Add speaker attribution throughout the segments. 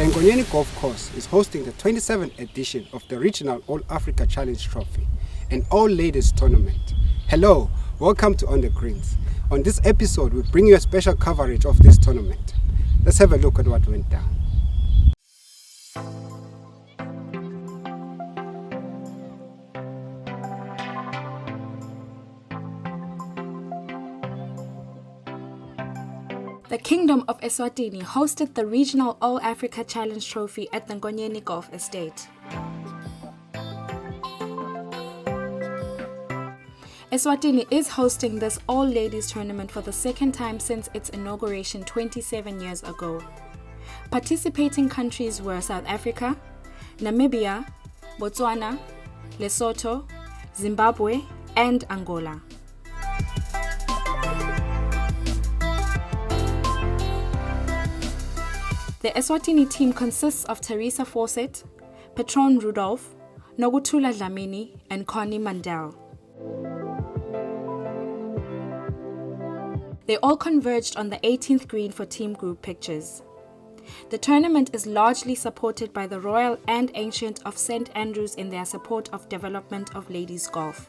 Speaker 1: The Nkonyeni Golf Course is hosting the 27th edition of the Regional All-Africa Challenge Trophy, an all-ladies tournament. Hello, welcome to On the Greens. On this episode, we bring you a special coverage of this tournament. Let's have a look at what went down.
Speaker 2: The Kingdom of Eswatini hosted the Regional All-Africa Challenge Trophy at the Nkonyeni Golf Estate. Eswatini is hosting this all-ladies tournament for the second time since its inauguration 27 years ago. Participating countries were South Africa, Namibia, Botswana, Lesotho, Zimbabwe, and Angola. The Eswatini team consists of Teresa Fawcett, Patron Rudolph, Noguthula Dlamini, and Connie Mandel. They all converged on the 18th green for team group pictures. The tournament is largely supported by the Royal and Ancient of St. Andrews in their support of development of ladies golf.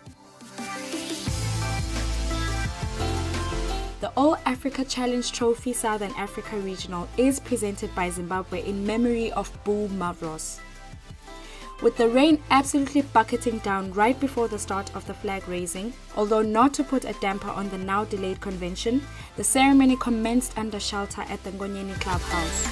Speaker 2: The All-Africa Challenge Trophy Southern Africa Regional is presented by Zimbabwe in memory of Boo Mavros. With the rain absolutely bucketing down right before the start of the flag raising, although not to put a damper on the now delayed convention, the ceremony commenced under shelter at the Nkonyeni clubhouse.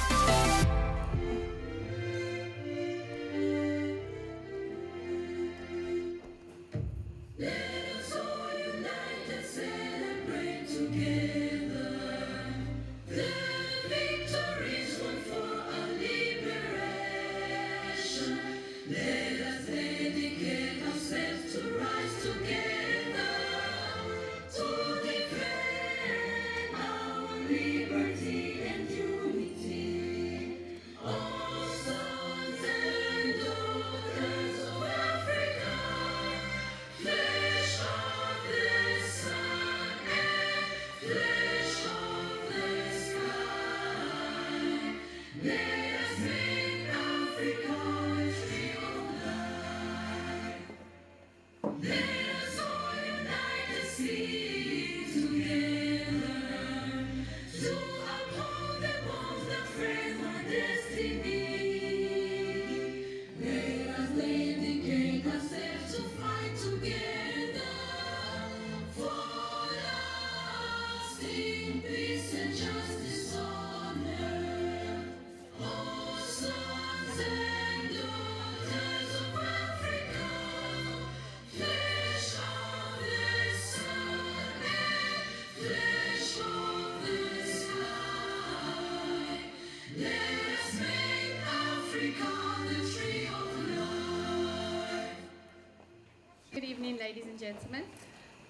Speaker 3: Good evening, ladies and gentlemen.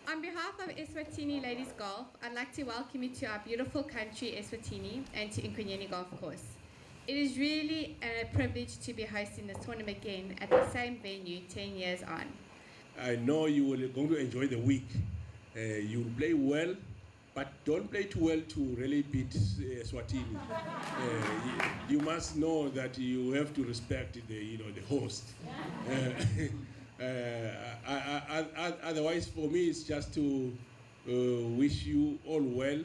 Speaker 3: On behalf of Eswatini Ladies Golf, I'd like to welcome you to our beautiful country, Eswatini, and to Nkonyeni Golf Course. It is really a privilege to be hosting this tournament again at the same venue 10 years on.
Speaker 4: I know you are going to enjoy the week. You will play well, but don't play too well to really beat Eswatini. You must know that you have to respect the host. Otherwise, for me, it's just to wish you all well,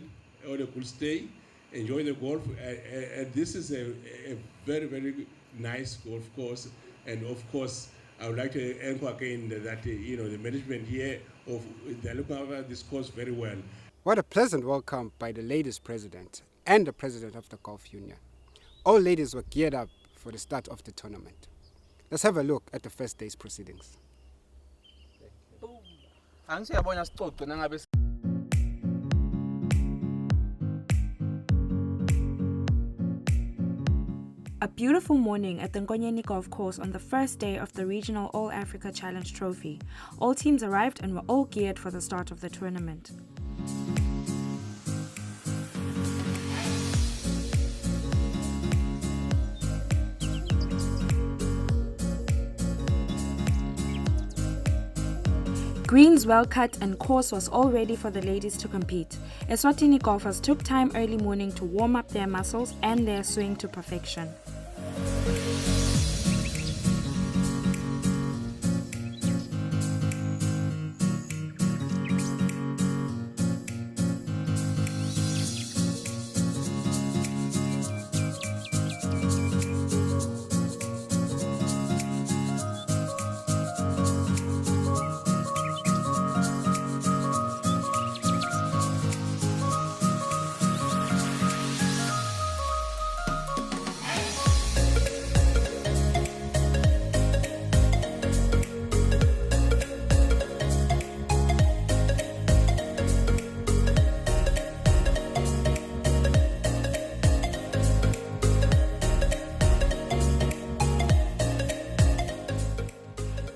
Speaker 4: all a good stay, enjoy the golf. And this is a very, very nice golf course. And of course, I would like to echo again that the management here they're looking after this course very well.
Speaker 1: What a pleasant welcome by the ladies president and the president of the Golf Union. All ladies were geared up for the start of the tournament. Let's have a look at the first day's proceedings.
Speaker 2: A beautiful morning at the Nkonyeni Golf Course on the first day of the Regional All-Africa Challenge Trophy. All teams arrived and were all geared for the start of the tournament. Greens well cut and course was all ready for the ladies to compete. Eswatini golfers took time early morning to warm up their muscles and their swing to perfection.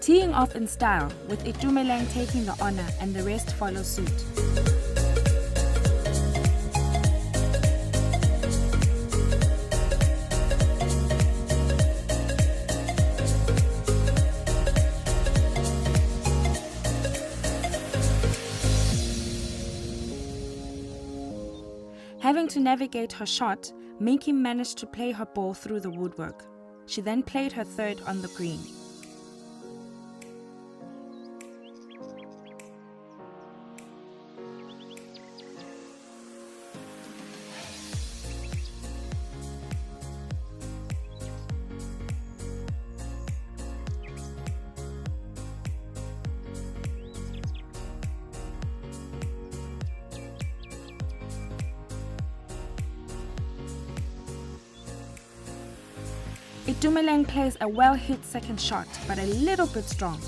Speaker 2: Teeing off in style, with Itumeleng taking the honor and the rest follow suit. Having to navigate her shot, Minky managed to play her ball through the woodwork. She then played her third on the green. Itumeleng plays a well-hit second shot, but a little bit strong.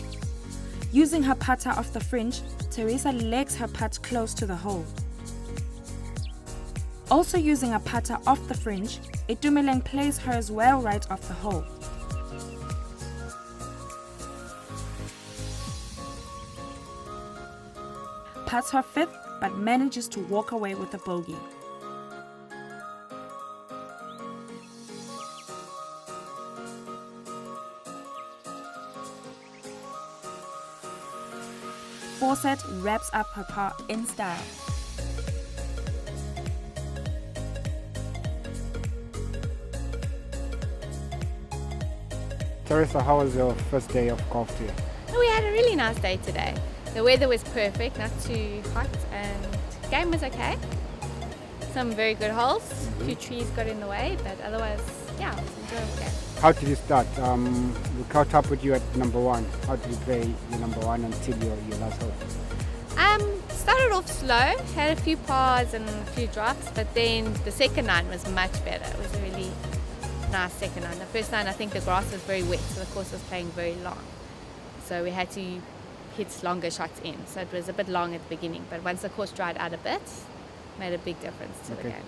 Speaker 2: Using her putter off the fringe, Teresa legs her putt close to the hole. Also using a putter off the fringe, Itumeleng plays hers well right off the hole. Putts her fifth, but manages to walk away with a bogey. Fawcett wraps up her par in style.
Speaker 1: Teresa, how was your first day of golf today?
Speaker 3: We had a really nice day today. The weather was perfect, not too hot, and game was okay. Some very good holes. A few trees got in the way, but otherwise, yeah, it was an enjoyable game.
Speaker 1: How did you start? We caught up with you at number one. How did you play your number one until your last hole?
Speaker 3: Started off slow, had a few pars and a few drops, but then the second nine was much better. It was a really nice second nine. The first nine, I think the grass was very wet, so the course was playing very long. So we had to hit longer shots in. So it was a bit long at the beginning, but once the course dried out a bit, made a big difference to the game.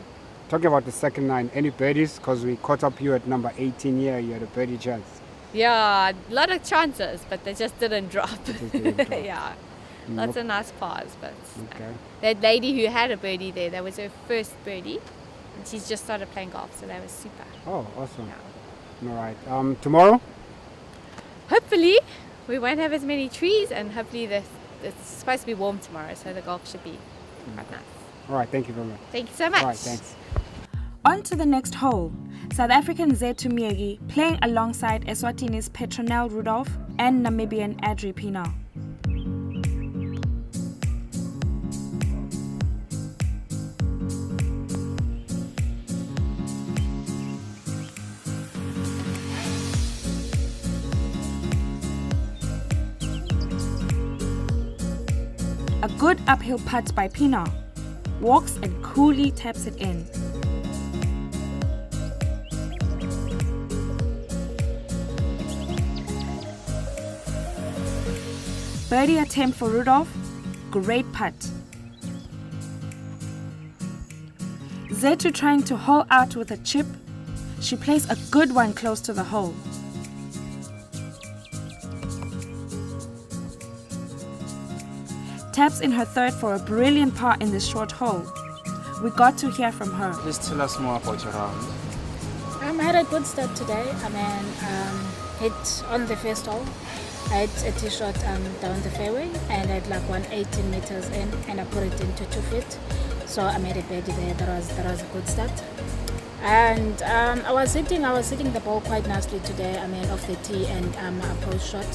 Speaker 1: Talking about the second nine, any birdies? Because we caught up you at number 18 here, you had a birdie chance.
Speaker 3: Yeah, a lot of chances, but they just didn't drop. Yeah, lots of nice pars, but that lady who had a birdie there, that was her first birdie, and she's just started playing golf, so that was super.
Speaker 1: Oh, awesome.
Speaker 3: Yeah.
Speaker 1: All right. Tomorrow?
Speaker 3: Hopefully, we won't have as many trees, and hopefully it's supposed to be warm tomorrow, so the golf should be quite nice.
Speaker 1: All right, thank you very much.
Speaker 3: Thank you so much.
Speaker 1: All right, thanks.
Speaker 2: On to the next hole. South African SO2E03 playing alongside Eswatini's Petronelle Rudolph and Namibian Adri Pienaar. A good uphill putt by Pienaar. Walks and coolly taps it in. Birdie attempt for Rudolph. Great putt. Zetu trying to hole out with a chip. She plays a good one close to the hole. Taps in her third for a brilliant par in this short hole. We got to hear from her.
Speaker 5: Please tell us more about your round.
Speaker 6: I had a good start today. Hit on the first hole. I had a tee shot down the fairway, and I had like 118 meters in, and I put it into 2 feet. So I made a birdie there. That was a good start. And I was hitting the ball quite nicely today. I mean, off the tee and approach shot.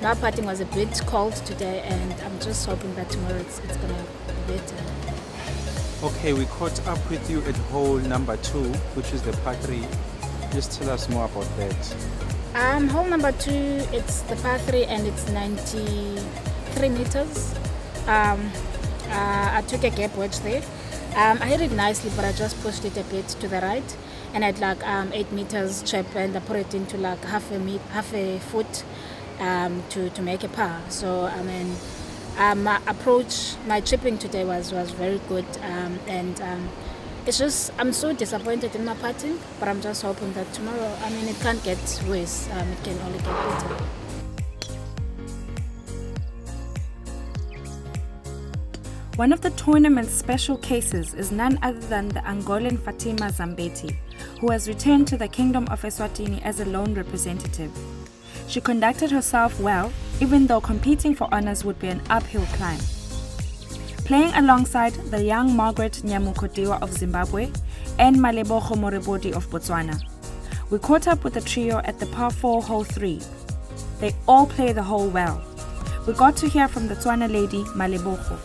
Speaker 6: My putting was a bit cold today, and I'm just hoping that tomorrow it's gonna be better.
Speaker 5: Okay, we caught up with you at hole number 2, which is the par 3. Just tell us more about that.
Speaker 6: Hole number 2, it's the par 3 and it's 93 meters. I took a gap wedge there. I hit it nicely, but I just pushed it a bit to the right, and I had like 8 meters chip, and I put it into like half a foot to make a par. So I mean, my approach, my chipping today was very good, and it's just I'm so disappointed in my putting, but I'm just hoping that tomorrow, I mean, it can't get worse. It can only get better.
Speaker 2: One of the tournament's special cases is none other than the Angolan Fatima Zambeti, who has returned to the Kingdom of Eswatini as a lone representative. She conducted herself well, even though competing for honours would be an uphill climb. Playing alongside the young Margaret Nyamukodiwa of Zimbabwe and Malebogo Morebodi of Botswana, we caught up with the trio at the par 4 hole 3. They all play the hole well. We got to hear from the Tswana lady Malebogo.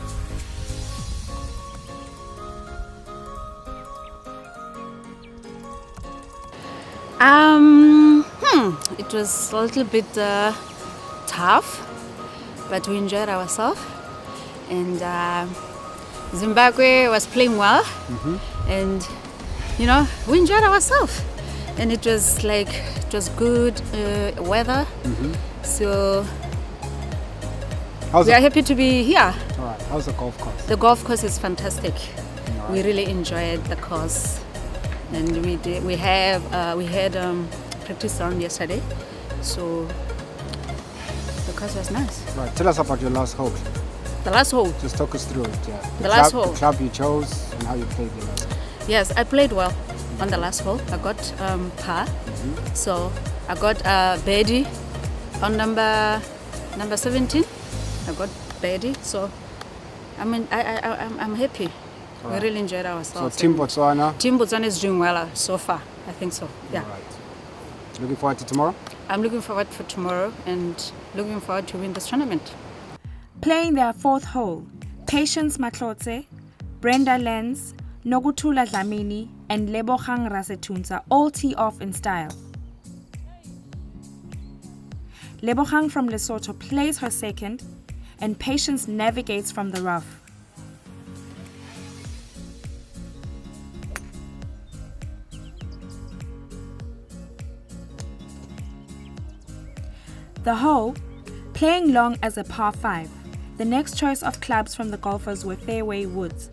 Speaker 7: It was a little bit tough, but we enjoyed ourselves. And Zimbabwe was playing well, and we enjoyed ourselves. And it was good weather, so we are happy to be here.
Speaker 1: All right. How's the golf course?
Speaker 7: The golf course is fantastic.
Speaker 1: All
Speaker 7: We
Speaker 1: right.
Speaker 7: really enjoyed the course, and we had practice round yesterday, so the course was nice.
Speaker 1: Right. Tell us about your last hole.
Speaker 7: The last hole,
Speaker 1: Just talk us through it. Yeah.
Speaker 7: last hole.
Speaker 1: The club you chose and how you played the last hole.
Speaker 7: yes, I played well on the last hole. I got par, so I got birdie on number 17. I got birdie, so I'm happy. We really enjoyed
Speaker 1: So
Speaker 7: ourselves.
Speaker 1: Team Botswana.
Speaker 7: Team Botswana is doing well so far. I think so. Yeah.
Speaker 1: All right. Looking forward to tomorrow?
Speaker 7: I'm looking forward for tomorrow and looking forward to win this tournament.
Speaker 2: Playing their 4th hole, Patience Matlotse, Brenda Lenz, Nogutula Dlamini, and Lebogang Rasetunza all tee off in style. Lebogang from Lesotho plays her second, and Patience navigates from the rough. The hole, playing long as a par 5, the next choice of clubs from the golfers were fairway woods.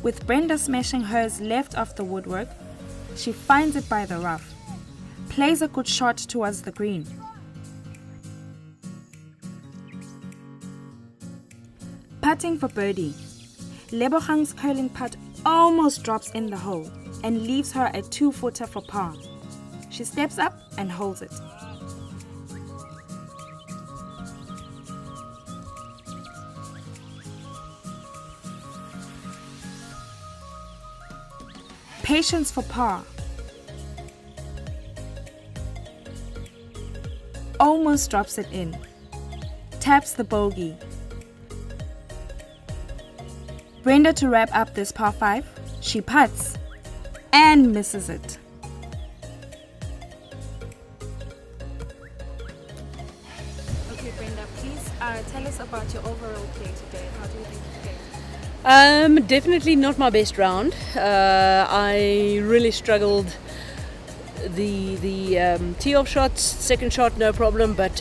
Speaker 2: With Brenda smashing hers left off the woodwork, she finds it by the rough, plays a good shot towards the green. Putting for birdie, Lebogang's curling putt almost drops in the hole and leaves her a 2-footer for par. She steps up and holds it. Patience for par. Almost drops it in. Taps the bogey. Brenda to wrap up this par 5. She putts and misses it. Okay, Brenda, please tell us about your overall play today. How do you think you played?
Speaker 8: Definitely not my best round. I really struggled. The tee off shots, second shot no problem, but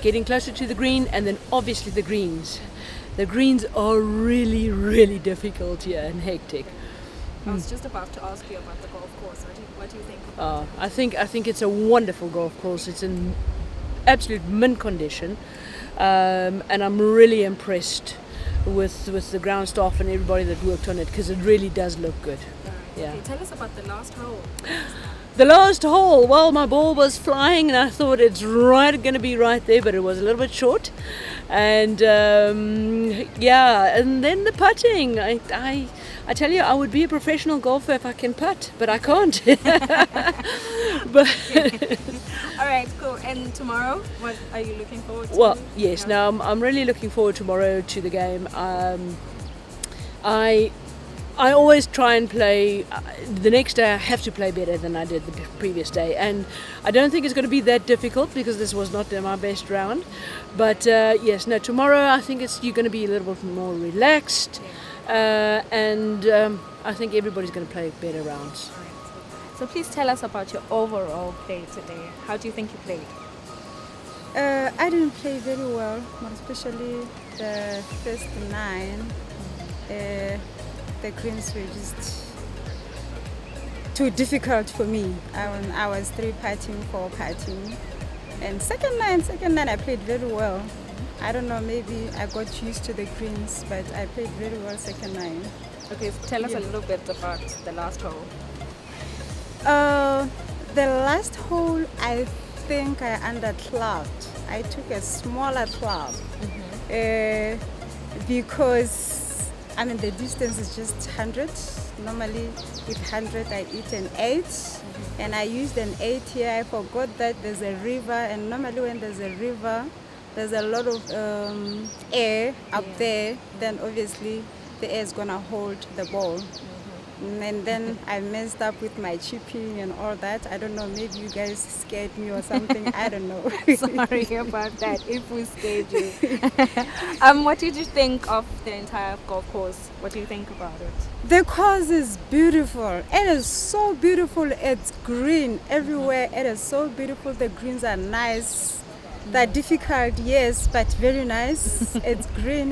Speaker 8: getting closer to the green, and then obviously the greens. The greens are really, really difficult here and hectic.
Speaker 2: I was just about to ask you about the golf course. What do you think?
Speaker 8: I think it's a wonderful golf course. It's in absolute mint condition, and I'm really impressed with the ground staff and everybody that worked on it, because it really does look good. Yeah.
Speaker 2: Okay, tell us about the last hole.
Speaker 8: The last hole, well, my ball was flying and I thought it's going to be right there, but it was a little bit short. And and then the putting, I I tell you, I would be a professional golfer if I can putt, but I can't. But
Speaker 2: All right, cool. And tomorrow, what are you looking forward to?
Speaker 8: well, yes. Now I'm really looking forward tomorrow to the game. I always try and play. The next day I have to play better than I did the previous day, and I don't think it's going to be that difficult because this was not my best round. But yes, no. Tomorrow I think you're going to be a little bit more relaxed, and I think everybody's going to play better rounds.
Speaker 2: So please tell us about your overall play today. How do you think you played?
Speaker 9: I didn't play very well, more especially the first 9. The greens were just too difficult for me. I was 3-putting, 4-putting. And second nine I played very well. I don't know, maybe I got used to the greens, but I played very well second 9.
Speaker 2: Okay, so tell us a little bit about the last hole.
Speaker 9: The last hole, I think I underclubbed. I took a smaller club because the distance is just 100. Normally with 100 I eat an 8, and I used an 8 here. I forgot that there's a river, and normally when there's a river, there's a lot of air up there. Then obviously the air is gonna hold the ball. And then I messed up with my chipping and all that. I don't know, maybe you guys scared me or something. I don't know.
Speaker 2: Sorry about that, if we scared you. What did you think of the entire golf course? What do you think about it?
Speaker 9: The course is beautiful. It is so beautiful. It's green everywhere. It is so beautiful. The greens are nice. They're difficult, yes, but very nice. It's green.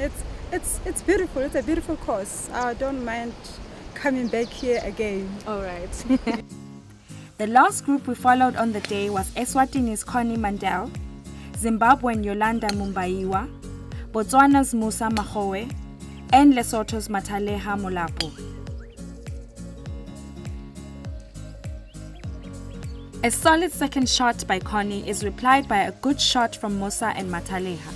Speaker 9: It's beautiful. It's a beautiful course. I don't mind coming back here again.
Speaker 2: All right. The last group we followed on the day was Eswatini's Connie Mandel, Zimbabwean Yolanda Mumbaiwa, Botswana's Musa Mahoe, and Lesotho's Mataleha Molapo. A solid second shot by Connie is replied by a good shot from Musa and Mataleha.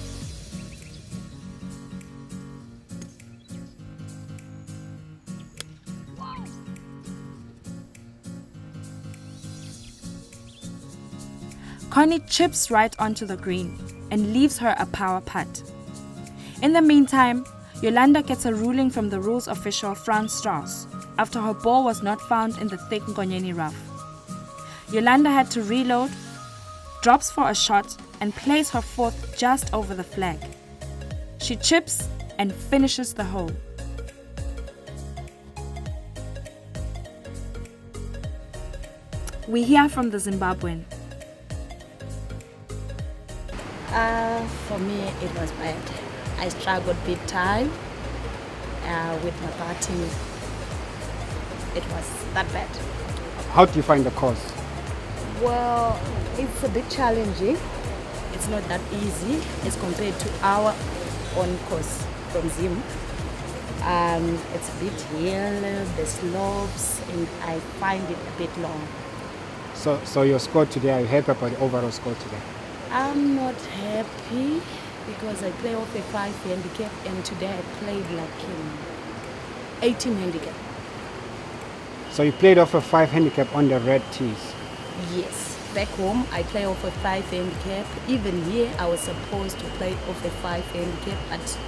Speaker 2: Connie chips right onto the green and leaves her a power putt. In the meantime, Yolanda gets a ruling from the rules official Franz Strauss after her ball was not found in the thick Nkonyeni rough. Yolanda had to reload, drops for a shot, and plays her fourth just over the flag. She chips and finishes the hole. We hear from the Zimbabwean.
Speaker 10: For me, it was bad. I struggled big time with my batting. It was that bad.
Speaker 1: How do you find the course?
Speaker 10: Well, it's a bit challenging. It's not that easy as compared to our own course from Zim. It's a bit hill, the slopes, and I find it a bit long.
Speaker 1: So your score today, are you happy about the overall score today?
Speaker 10: I'm not happy because I play off a 5 handicap, and today I played like 18 handicap.
Speaker 1: So you played off a 5 handicap on the red tees?
Speaker 10: Yes. Back home, I play off a 5 handicap. Even here, I was supposed to play off a 5 handicap, but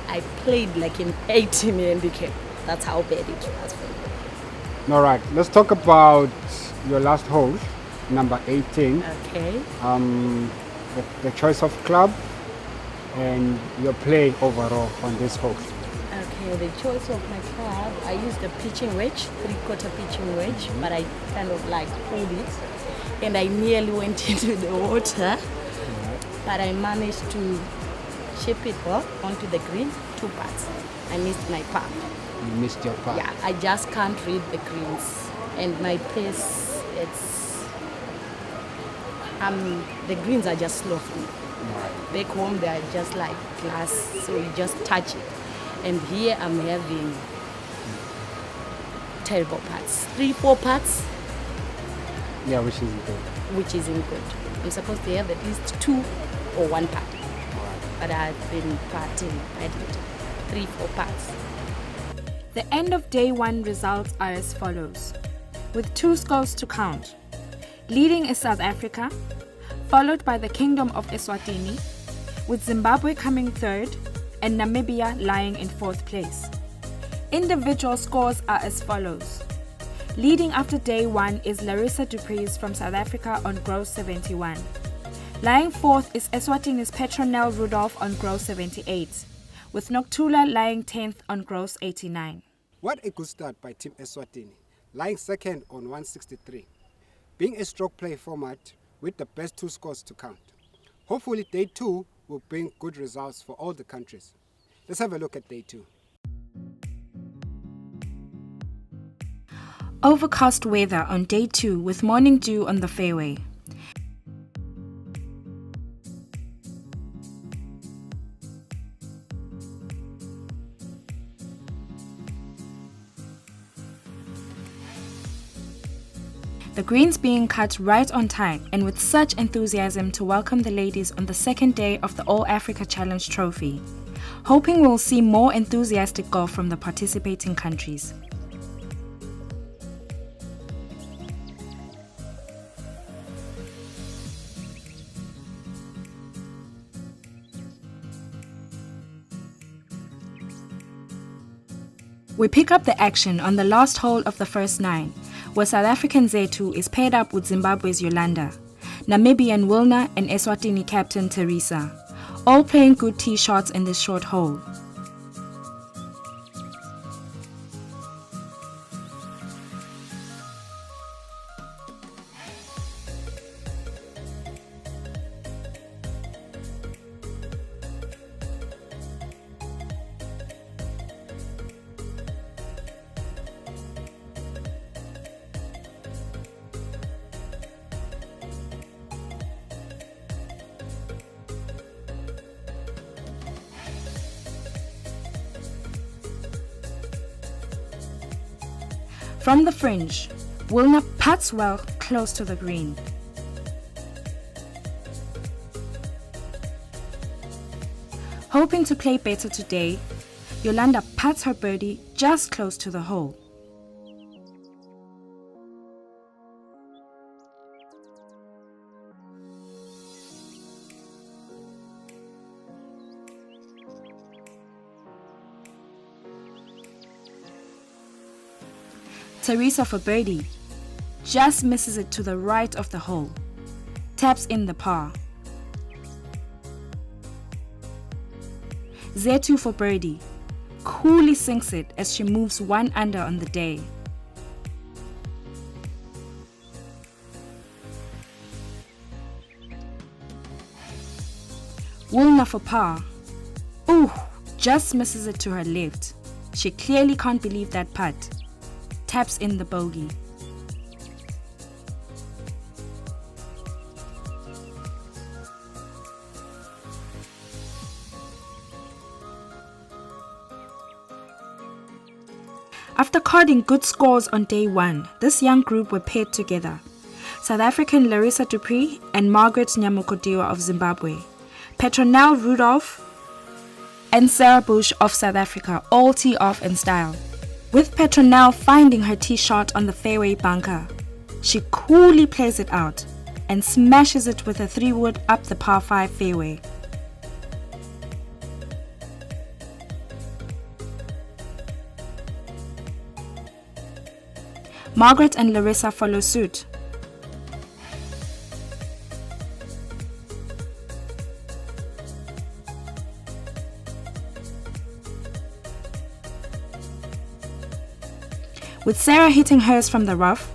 Speaker 10: I played like an 18 handicap. That's how bad it was for me.
Speaker 1: All right, let's talk about your last hole, number 18.
Speaker 10: Okay.
Speaker 1: The choice of club and your play overall on this hole.
Speaker 10: Okay, the choice of my club, I used a pitching wedge, 3/4 pitching wedge, but I kind of like pulled it, and I nearly went into the water, but I managed to chip it well onto the green, 2 putts. I missed my putt.
Speaker 1: You missed your putt.
Speaker 10: Yeah, I just can't read the greens, and my pace, the greens are just slow for me. Back home, they are just like glass, so you just touch it. And here I'm having terrible putts. 3-4 putts.
Speaker 1: Yeah, which isn't good.
Speaker 10: Which isn't good. I'm supposed to have at least 2 or 1 putt. But I've been putting badly. 3-4 putts.
Speaker 2: The end of day 1 results are as follows, with 2 scores to count. Leading is South Africa, followed by the Kingdom of Eswatini, with Zimbabwe coming 3rd and Namibia lying in 4th place. Individual scores are as follows. Leading after day 1 is Larissa Dupree's from South Africa on gross 71. Lying 4th is Eswatini's Petronel Rudolph on gross 78, with Noktula lying 10th on gross 89.
Speaker 1: What a good start by Team Eswatini, lying 2nd on 163. Being a stroke play format with the best 2 scores to count. Hopefully day 2 will bring good results for all the countries. Let's have a look at day 2.
Speaker 2: Overcast weather on day 2 with morning dew on the fairway. The greens being cut right on time and with such enthusiasm to welcome the ladies on the 2nd day of the All Africa Challenge Trophy. Hoping we'll see more enthusiastic golf from the participating countries. We pick up the action on the last hole of the first 9, where South African Z2 is paired up with Zimbabwe's Yolanda, Namibian Wilna and Eswatini captain Teresa, all playing good tee shots in this short hole. From the fringe, Wilna putts well close to the green. Hoping to play better today, Yolanda putts her birdie just close to the hole. Teresa for birdie, just misses it to the right of the hole, taps in the par. Z2 for birdie, coolly sinks it as she moves 1 under on the day. Wilna for par, ooh, just misses it to her left. She clearly can't believe that putt. Taps in the bogey. After carding good scores on day 1, this young group were paired together. South African Larissa Dupree and Margaret Nyamukodiwa of Zimbabwe, Petronel Rudolph and Sarah Bush of South Africa all tee off in style. With Petronel finding her tee shot on the fairway bunker, she coolly plays it out and smashes it with a 3-wood up the par 5 fairway. Margaret and Larissa follow suit. With Sarah hitting hers from the rough,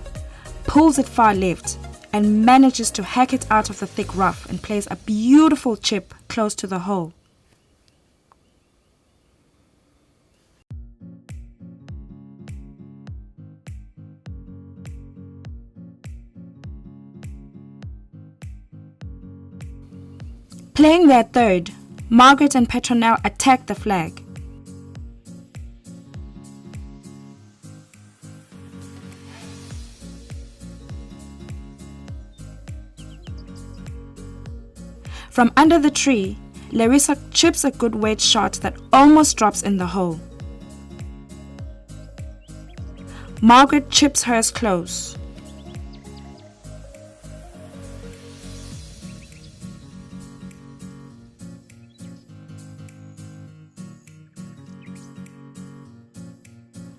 Speaker 2: pulls it far left and manages to hack it out of the thick rough and plays a beautiful chip close to the hole. Playing their third, Margaret and Petronel attack the flag. From under the tree, Larissa chips a good wedge shot that almost drops in the hole. Margaret chips hers close.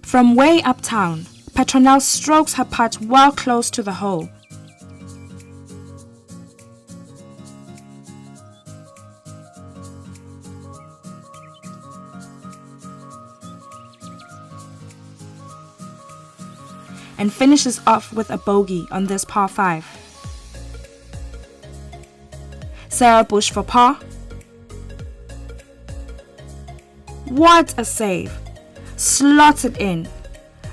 Speaker 2: From way uptown, Petronelle strokes her putt well close to the hole. And finishes off with a bogey on this par 5. Sarah Bush for par. What a save! Slots it in.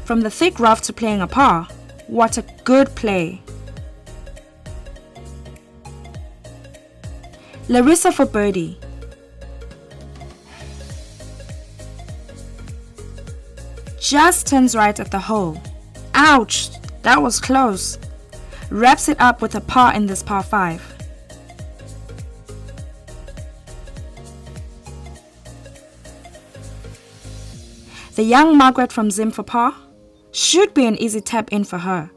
Speaker 2: From the thick rough to playing a par, what a good play. Larissa for birdie. Just turns right at the hole. Ouch, that was close. Wraps it up with a par in this par 5. The young Margaret from Zim for par. Should be an easy tap in for her.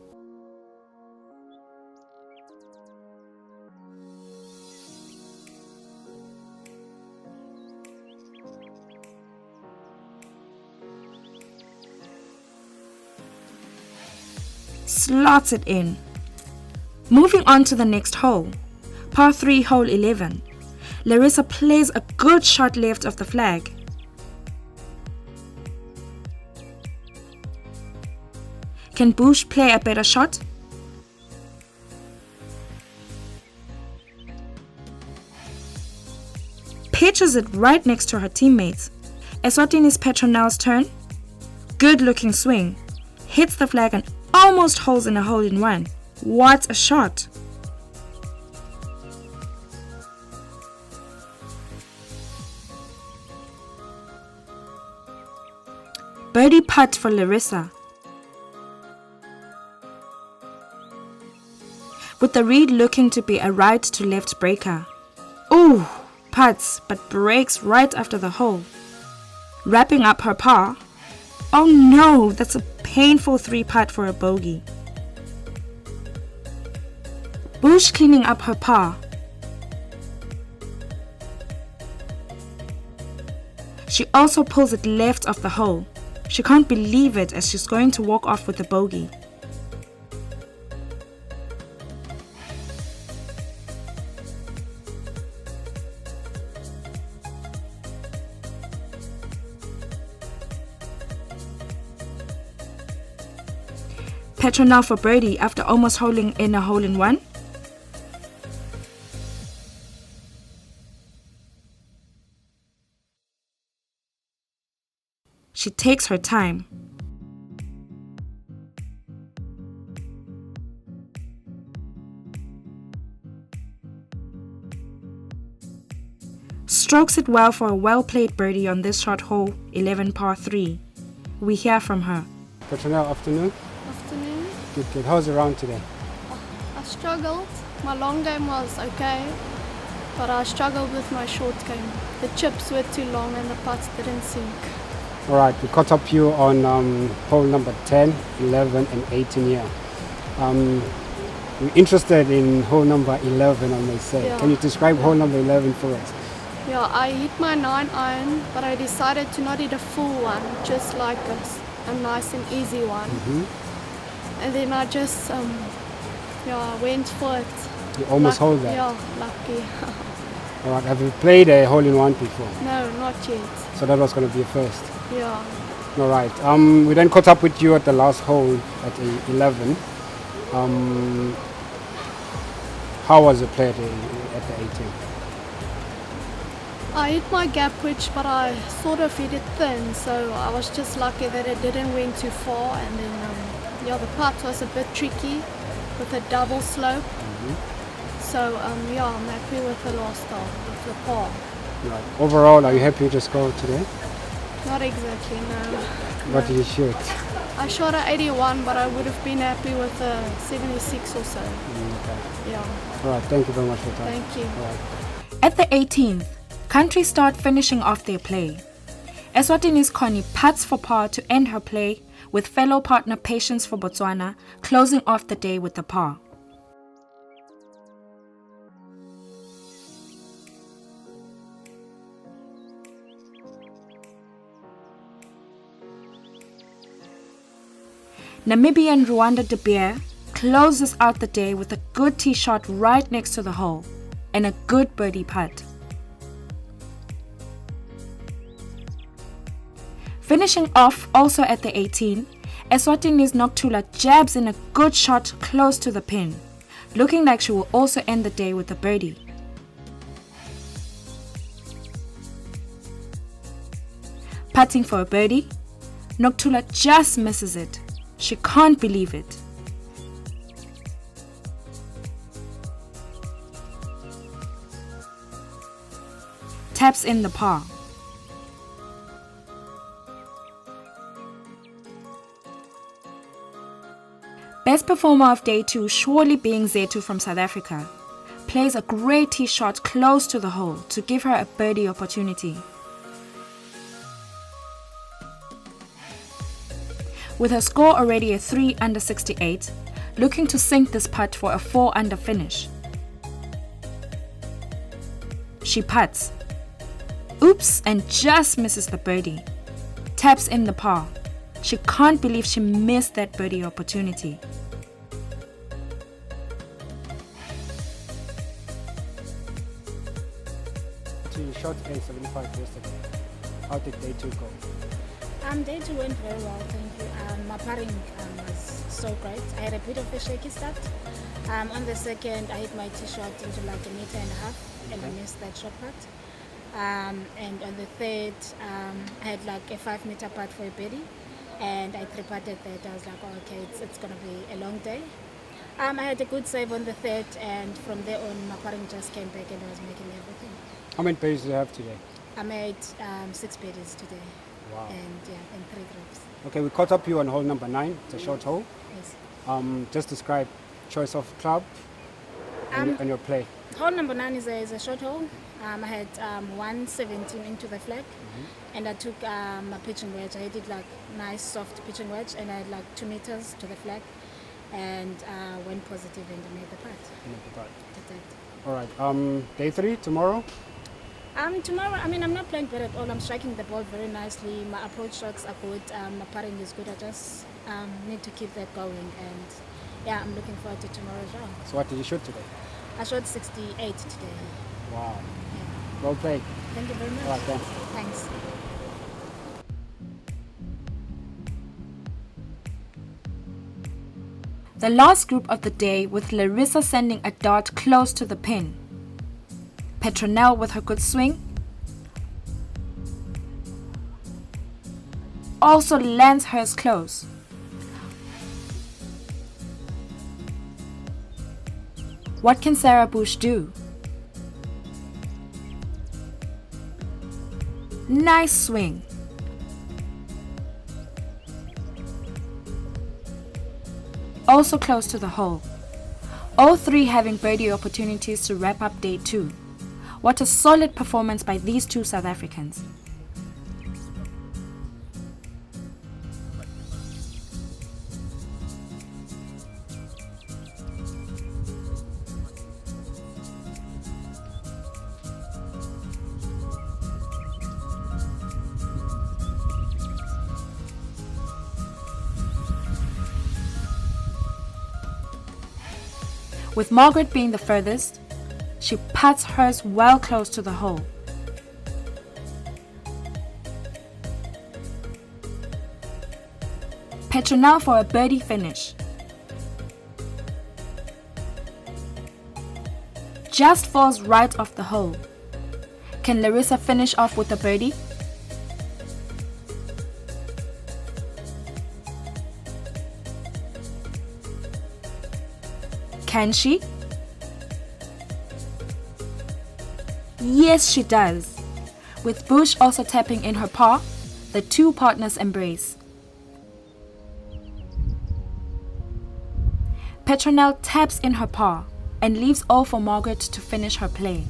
Speaker 2: Slots it in. Moving on to the next hole, par 3 hole 11. Larissa plays a good shot left of the flag. Can Bush play a better shot? Pitches it right next to her teammates. Eswatini's Petronelle's turn. Good looking swing. Hits the flag and almost holds in a hole-in-one. What a shot! Birdie putt for Larissa. With the reed looking to be a right to left breaker. Ooh, putts, but breaks right after the hole. Wrapping up her par. Oh no, that's a painful 3-putt for a bogey. Bush cleaning up her par. She also pulls it left of the hole. She can't believe it as she's going to walk off with a bogey. Petronelle for birdie after almost holding in a hole-in-one. She takes her time. Strokes it well for a well-played birdie on this short hole, 11 par 3. We hear from her.
Speaker 1: Petronelle, afternoon.
Speaker 11: Afternoon.
Speaker 1: Good. How's the round today?
Speaker 11: I struggled. My long game was okay, but I struggled with my short game. The chips were too long and the putts didn't sink.
Speaker 1: Alright, we caught up you on hole number 10, 11 and 18 here. We're interested in hole number 11, I may say.
Speaker 11: Yeah.
Speaker 1: Can you describe hole number 11 for us?
Speaker 11: Yeah, I hit my 9-iron, but I decided to not hit a full one, just like a nice and easy one. And then I just went for it.
Speaker 1: You almost hold that?
Speaker 11: Yeah, lucky.
Speaker 1: Alright, have you played a hole-in-one before?
Speaker 11: No, not yet.
Speaker 1: So that was going to be a first?
Speaker 11: Yeah.
Speaker 1: Alright, we then caught up with you at the last hole at 11. How was the play at the 18th?
Speaker 11: I hit my gap pitch, but I sort of hit it thin, so I was just lucky that it didn't went too far. And then, the putt was a bit tricky with a double slope. So, I'm happy with the last start, with the par.
Speaker 1: Right. Overall, are you happy with your score today?
Speaker 11: Not exactly, no.
Speaker 1: What did you shoot?
Speaker 11: I shot a 81, but I would have been happy with a 76 or so.
Speaker 1: Okay.
Speaker 11: Yeah.
Speaker 1: All right, thank you very much for your time.
Speaker 11: Thank you.
Speaker 1: All right.
Speaker 2: At the 18th, country start finishing off their play. Eswatini's Connie putts for par to end her play with fellow partner Patience for Botswana closing off the day with the par. Namibian Rwanda De Beer closes out the day with a good tee shot right next to the hole and a good birdie putt. Finishing off also at the 18, Eswatini's Noktula jabs in a good shot close to the pin, looking like she will also end the day with a birdie. Putting for a birdie, Noktula just misses it. She can't believe it. Taps in the par. Best performer of day 2 surely being Zetu from South Africa, plays a great tee shot close to the hole to give her a birdie opportunity. With her score already a 3 under 68, looking to sink this putt for a 4 under finish. She putts. Oops, and just misses the birdie. Taps in the par. She can't believe she missed that birdie opportunity.
Speaker 1: She shot a 75 yesterday. How did day 2 go?
Speaker 6: Day 2 went very well, thank you. My putting was so great. I had a bit of a shaky start. On the second, I hit my tee shot into like 1.5 meters and I missed that shot putt. And on the third, I had like a 5-meter putt for a birdie, and I 3-putted that. I was like, oh, okay, it's going to be a long day. I had a good save on the third, and from there on, my putting just came back and I was making everything.
Speaker 1: How many birdies do you have today?
Speaker 6: I made 6 birdies today.
Speaker 1: Wow.
Speaker 6: And 3 drops.
Speaker 1: Okay, we caught up you on hole number 9. It's a short hole.
Speaker 6: Yes.
Speaker 1: Just describe choice of club and your play.
Speaker 6: Hole number 9 is a short hole. I had 117 into the flag, and I took a pitching wedge. I did like nice soft pitching wedge, and I had like 2 meters to the flag, and went positive and made the putt. That's it.
Speaker 1: All right. Day 3 tomorrow.
Speaker 6: Tomorrow, I'm not playing bad at all. I'm striking the ball very nicely. My approach shots are good. My putting is good. I just need to keep that going, and yeah, I'm looking forward to tomorrow's round.
Speaker 1: So what did you shoot today?
Speaker 6: I shot 68 today.
Speaker 1: Wow.
Speaker 6: Yeah.
Speaker 1: Well played.
Speaker 6: Thank you very much.
Speaker 1: All right, thanks.
Speaker 6: Thanks.
Speaker 2: The last group of the day with Larissa sending a dart close to the pin. Petronelle with her good swing also lands hers close. What can Sarah Bush do? Nice swing. Also close to the hole. All 3 having birdie opportunities to wrap up day 2. What a solid performance by these 2 South Africans. With Margaret being the furthest, she putts hers well close to the hole. Petronelle for a birdie finish. Just falls right off the hole. Can Larissa finish off with a birdie? Can she? Yes, she does. With Bush also tapping in her par, the 2 partners embrace. Petronelle taps in her par and leaves all for Margaret to finish her play.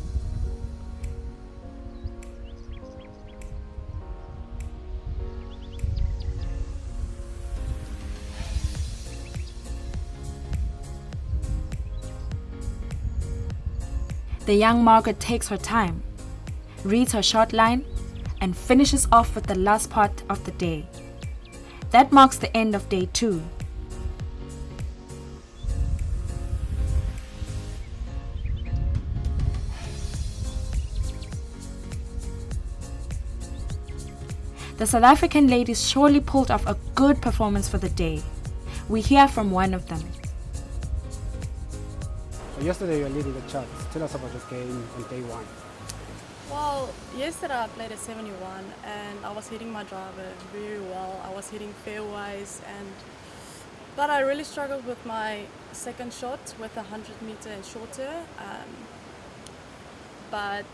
Speaker 2: The young Margaret takes her time, reads her short line, and finishes off with the last part of the day. That marks the end of day 2. The South African ladies surely pulled off a good performance for the day. We hear from one of them.
Speaker 1: Yesterday you were leading the charts. Tell us about your game on day 1.
Speaker 12: Well, yesterday I played a 71 and I was hitting my driver very well. I was hitting fairways, but I really struggled with my second shot with 100 meter and shorter. But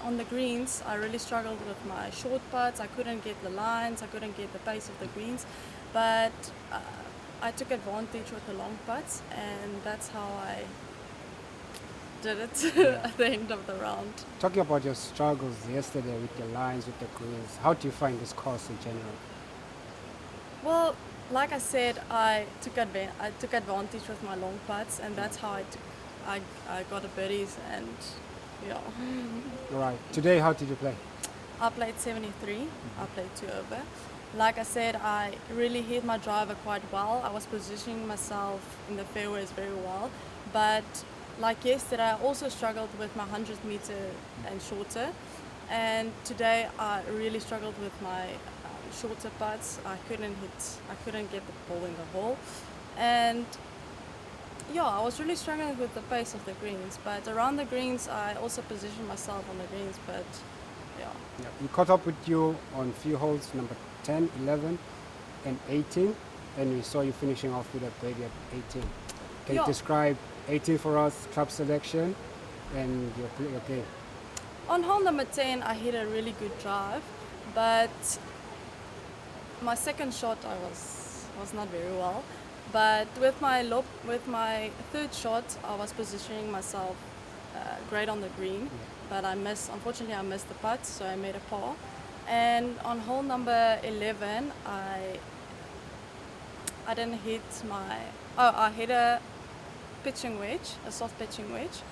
Speaker 12: on the greens, I really struggled with my short putts. I couldn't get the lines, I couldn't get the pace of the greens. But I took advantage with the long putts, and that's how I did it at the end of the round.
Speaker 1: Talking about your struggles yesterday with the lines, with the greens, how do you find this course in general?
Speaker 12: Well, like I said, I took advantage with my long putts, and that's how I got the birdies, and yeah.
Speaker 1: Right. Today, how did you play?
Speaker 12: I played 73. I played 2 over. Like I said, I really hit my driver quite well. I was positioning myself in the fairways very well. But like yesterday, I also struggled with my 100 meter and shorter. And today, I really struggled with my shorter putts. I couldn't get the ball in the hole. And yeah, I was really struggling with the pace of the greens. But around the greens, I also positioned myself on the greens. But yeah.
Speaker 1: We caught up with you on few holes, number 10, 11, and 18, and we saw you finishing off with a birdie at 18. Can you describe 18 for us, club selection, and your game?
Speaker 12: On hole number 10, I hit a really good drive, but my second shot I was not very well. But with my third shot, I was positioning myself great on the green, but unfortunately I missed the putt, so I made a par. And on hole number 11, I didn't hit I hit a pitching wedge, a soft pitching wedge,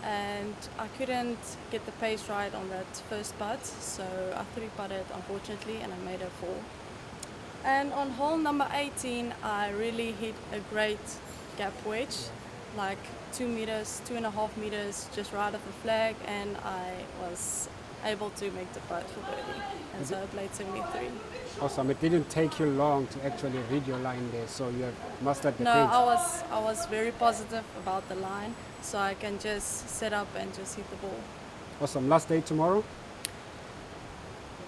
Speaker 12: and I couldn't get the pace right on that first putt, so I 3-putted unfortunately, and I made a 4. And on hole number 18, I really hit a great gap wedge, like 2 meters, 2.5 meters, just right of the flag, and I was able to make the putt for birdie, and so I played 73.
Speaker 1: Awesome. It didn't take you long to actually read your line there, so you have mastered the
Speaker 12: No,
Speaker 1: pace.
Speaker 12: I was very positive about the line, so I can just set up and just hit the ball.
Speaker 1: Awesome. Last day tomorrow?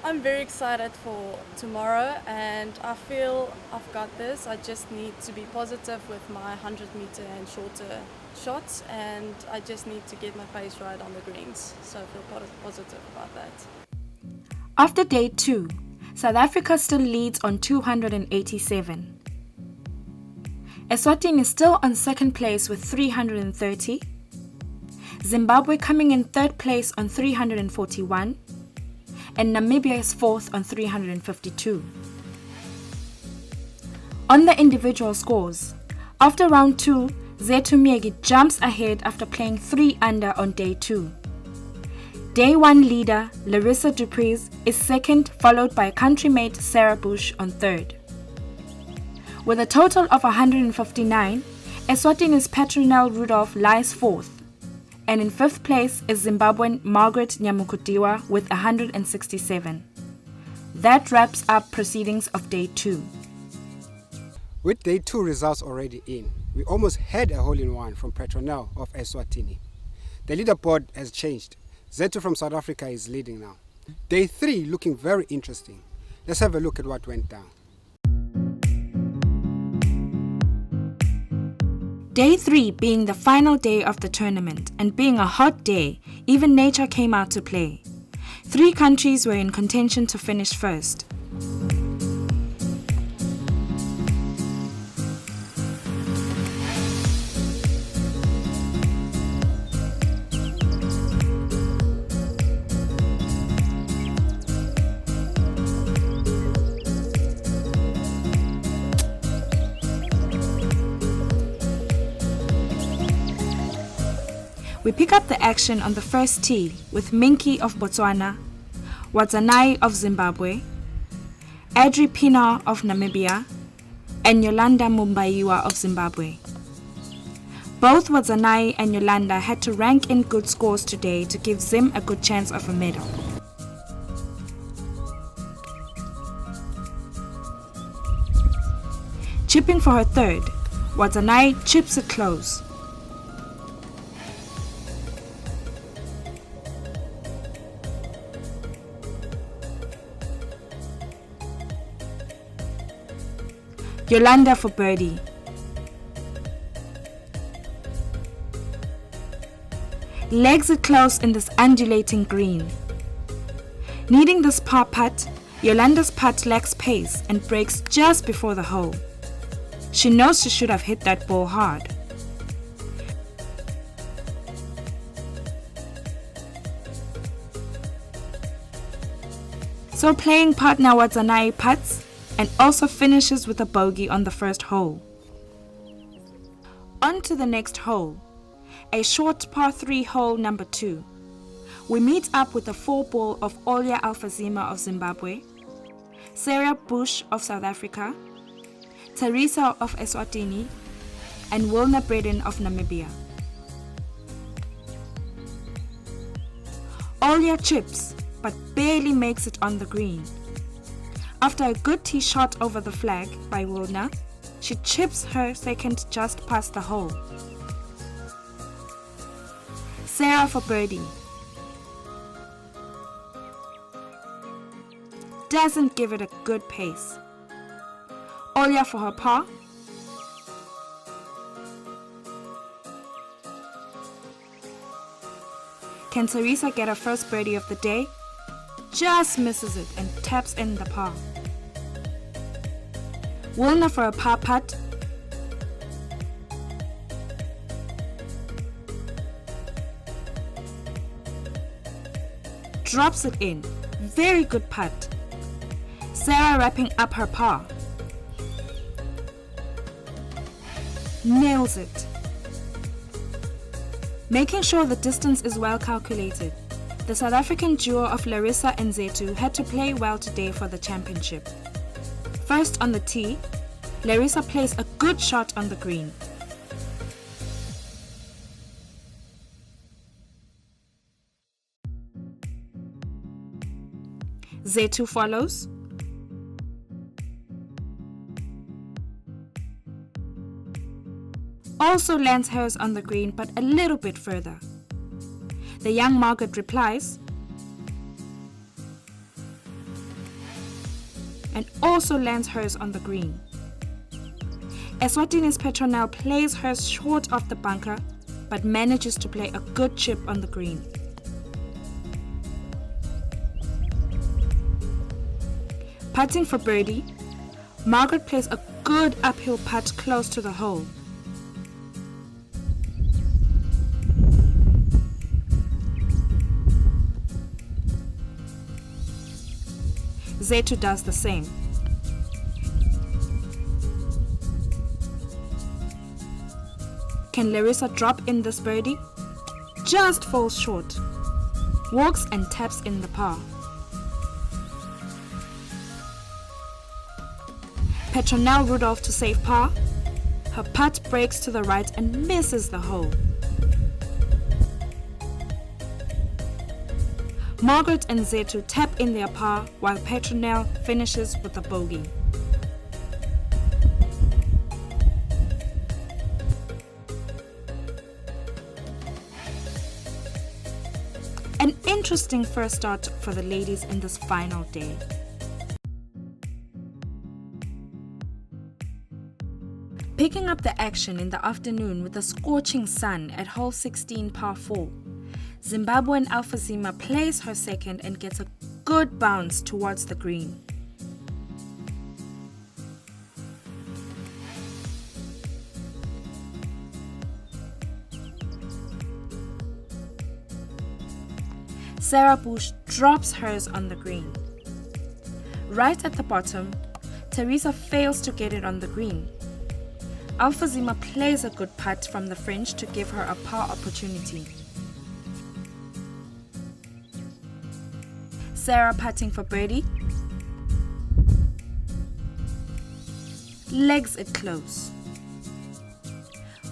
Speaker 12: I'm very excited for tomorrow, and I feel I've got this. I just need to be positive with my 100 meter and shorter shots, and I just need to get my pace right on the greens, so I feel positive about that.
Speaker 2: After day 2, South Africa still leads on 287. Eswatini is still on second place with 330. Zimbabwe coming in third place on 341. And Namibia is fourth on 352. On the individual scores, after round 2, SO2E03 jumps ahead after playing 3 under on day 2. Day 1 leader Larissa Dupreez is second, followed by countrymate Sarah Bush on third. With a total of 159, Eswatini's Petronelle Rudolph lies fourth, and in fifth place is Zimbabwean Margaret Nyamukudiwa with 167. That wraps up proceedings of day 2.
Speaker 1: With day 2 results already in, we almost had a hole-in-one from Petronelle of Eswatini. The leaderboard has changed. Zetu from South Africa is leading now. Day 3 looking very interesting. Let's have a look at what went down.
Speaker 2: Day 3 being the final day of the tournament and being a hot day, even nature came out to play. 3 countries were in contention to finish first. We pick up the action on the first tee with Minky of Botswana, Wadzanai of Zimbabwe, Adri Pina of Namibia, and Yolanda Mumbaiwa of Zimbabwe. Both Wadzanai and Yolanda had to rank in good scores today to give Zim a good chance of a medal. Chipping for her third, Wadzanai chips it close. Yolanda for birdie. Legs it close in this undulating green. Needing this par putt, Yolanda's putt lacks pace and breaks just before the hole. She knows she should have hit that ball hard. So playing partner Wadzanai putts and also finishes with a bogey on the first hole. On to the next hole, a short par 3 hole number 2. We meet up with the 4-ball of Olya Alfazima of Zimbabwe, Sarah Bush of South Africa, Teresa of Eswatini, and Wilna Braden of Namibia. Olya chips, but barely makes it on the green. After a good tee shot over the flag by Wilna, she chips her second just past the hole. Sarah for birdie. Doesn't give it a good pace. Olya for her par. Can Teresa get her first birdie of the day? Just misses it and taps in the par. Wilna for a par putt. Drops it in. Very good putt. Sarah wrapping up her par. Nails it. Making sure the distance is well calculated, the South African duo of Larissa and Zetu had to play well today for the championship. First on the tee, Larissa plays a good shot on the green. Zetu follows. Also lands hers on the green, but a little bit further. The young Margaret replies and also lands hers on the green. Eswatini's Petronel plays hers short of the bunker, but manages to play a good chip on the green. Putting for birdie, Margaret plays a good uphill putt close to the hole. Zetu does the same. Can Larissa drop in this birdie? Just falls short. Walks and taps in the par. Petronel Rudolph to save par. Her putt breaks to the right and misses the hole. Margaret and Zetu tap in their par while Petronel finishes with a bogey. An interesting first start for the ladies in this final day. Picking up the action in the afternoon with a scorching sun at hole 16 par 4, Zimbabwean Alfazima plays her second and gets a good bounce towards the green. Sarah Bush drops hers on the green. Right at the bottom, Teresa fails to get it on the green. Alfazima plays a good putt from the fringe to give her a par opportunity. Sarah putting for birdie. Legs it close.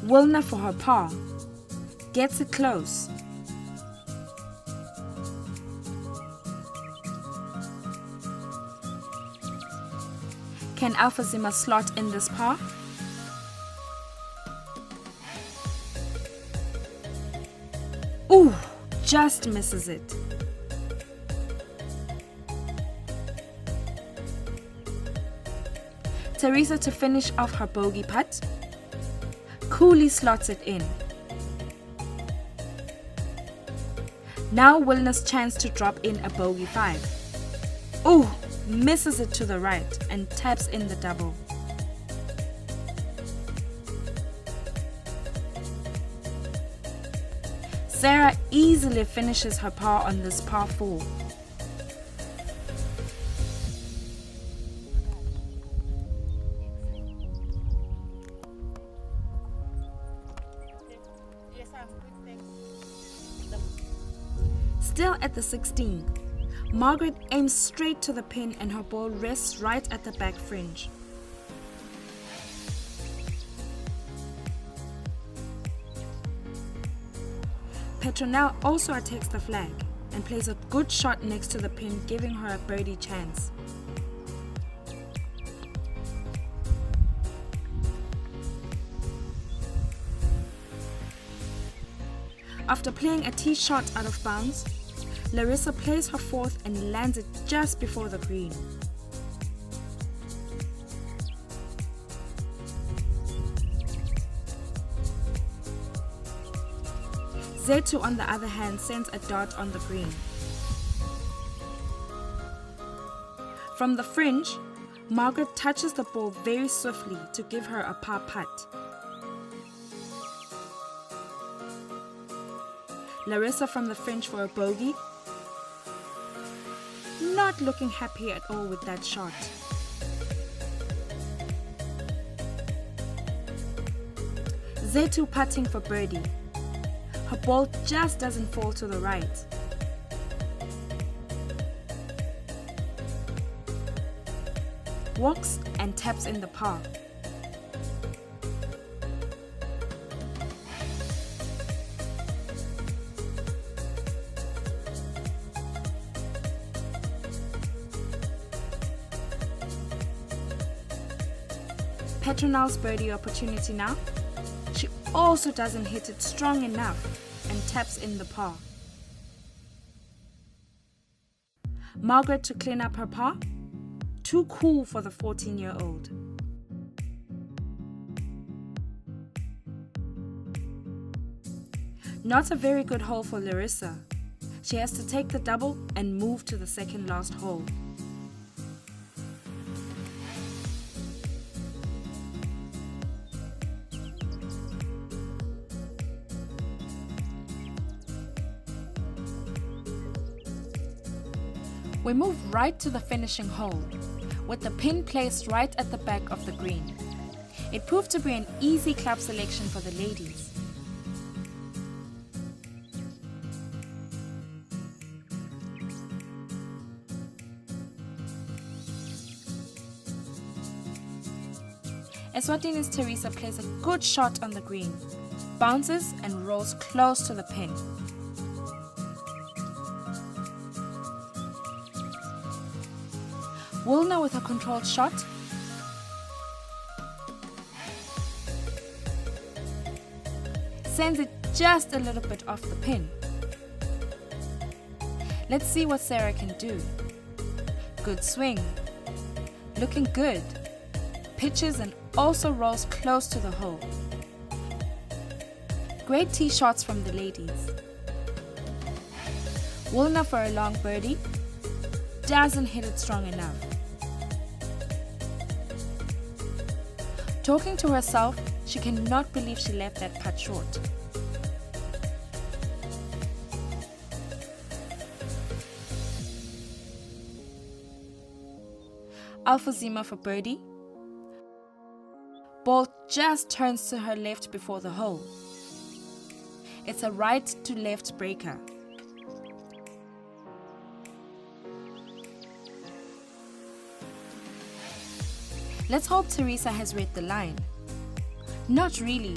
Speaker 2: Wilna for her par. Gets it close. Can Alfazima slot in this par? Ooh, just misses it. Teresa to finish off her bogey putt. Coolly slots it in. Now Wilna's chance to drop in a bogey 5. Ooh, misses it to the right and taps in the double. Sarah easily finishes her par on this par 4. Still at the 16, Margaret aims straight to the pin and her ball rests right at the back fringe. Petronelle also attacks the flag and plays a good shot next to the pin, giving her a birdie chance. After playing a tee shot out of bounds, Larissa plays her fourth and lands it just before the green. Zetu, on the other hand, sends a dart on the green. From the fringe, Margaret touches the ball very swiftly to give her a par putt. Larissa from the fringe for a bogey. Not looking happy at all with that shot. Zetu putting for birdie. Her ball just doesn't fall to the right. Walks and taps in the par. Petronelle's birdie opportunity now. She also doesn't hit it strong enough and taps in the par. Margaret to clean up her par. Too cool for the 14-year-old. Not a very good hole for Larissa. She has to take the double and move to the second last hole. We move right to the finishing hole, with the pin placed right at the back of the green. It proved to be an easy club selection for the ladies. Eswatini's Teresa plays a good shot on the green, bounces and rolls close to the pin. Wilna with a controlled shot. Sends it just a little bit off the pin. Let's see what Sarah can do. Good swing. Looking good. Pitches and also rolls close to the hole. Great tee shots from the ladies. Wilna for a long birdie. Doesn't hit it strong enough. Talking to herself, she cannot believe she left that putt short. Alfazima for birdie. ball just turns to her left before the hole. It's a right to left breaker. Let's hope Teresa has read the line. Not really.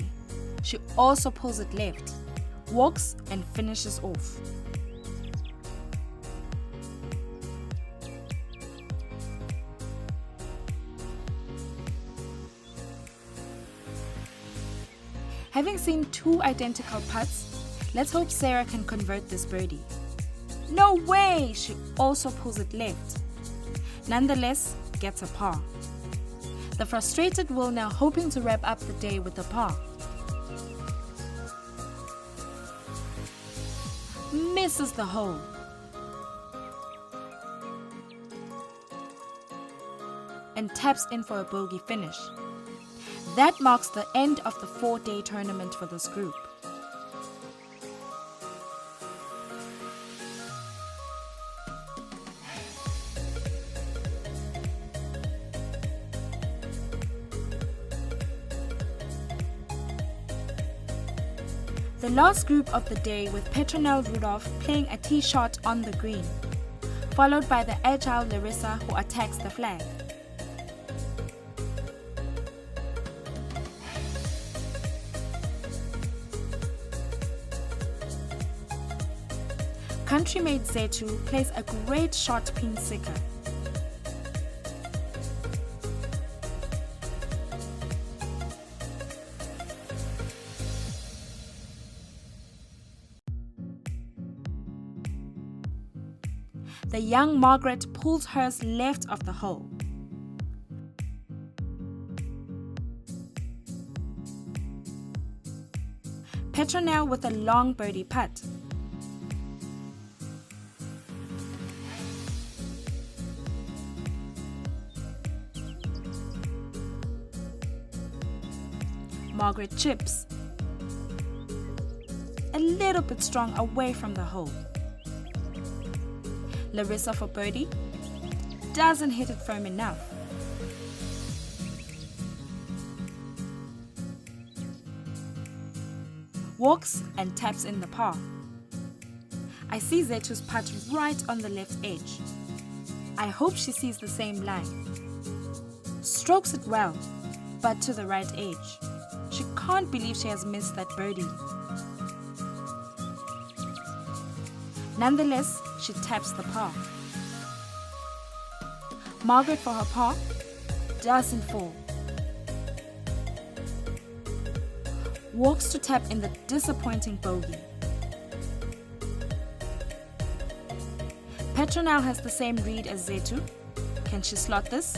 Speaker 2: She also pulls it left, walks and finishes off. Having seen two identical putts, let's hope Sarah can convert this birdie. No way! She also pulls it left. Nonetheless, gets a par. The frustrated Will now hoping to wrap up the day with a par. Misses the hole. And taps in for a bogey finish. That marks the end of the 4-day tournament for this group. The last group of the day with Petronelle Rudolph playing a tee shot on the green, followed by the agile Larissa who attacks the flag. Countrymate Zetu plays a great shot pin seeker. The young Margaret pulls hers left of the hole. Petronelle with a long birdie putt. Margaret chips. A little bit strong away from the hole. Larissa for birdie. Doesn't hit it firm enough. Walks and taps in the par. I see Zetu's putt right on the left edge. I hope she sees the same line. Strokes it well, but to the right edge. She can't believe she has missed that birdie. Nonetheless, she taps the par. Margaret for her par doesn't fall. Walks to tap in the disappointing bogey. Petronelle has the same read as Zetu. Can she slot this?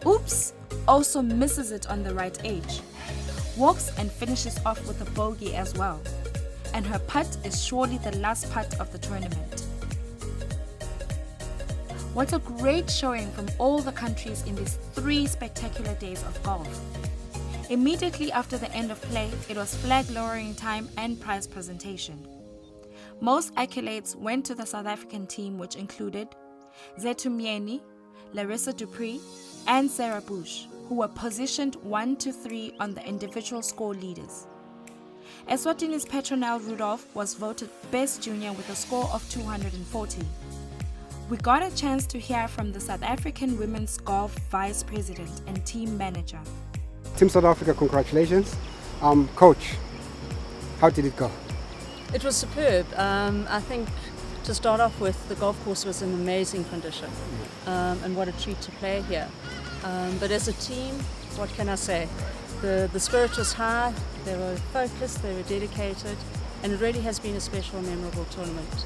Speaker 2: Oops! Also misses it on the right edge. Walks and finishes off with a bogey as well. And her putt is surely the last putt of the tournament. What a great showing from all the countries in these 3 spectacular days of golf. Immediately after the end of play, it was flag lowering time and prize presentation. Most accolades went to the South African team, which included Nkonyeni, Larissa Dupree, and Sarah Bush, who were positioned 1 to 3 on the individual score leaders. Eswatini's Petronelle Rudolph was voted Best Junior with a score of 240. We got a chance to hear from the South African Women's Golf Vice President and Team Manager.
Speaker 1: Team South Africa, congratulations. Coach, how did it go?
Speaker 8: It was superb. I think to start off with, the golf course was in amazing condition, and what a treat to play here. But as a team, what can I say? The spirit was high, they were focused, they were dedicated, and it really has been a special, memorable tournament.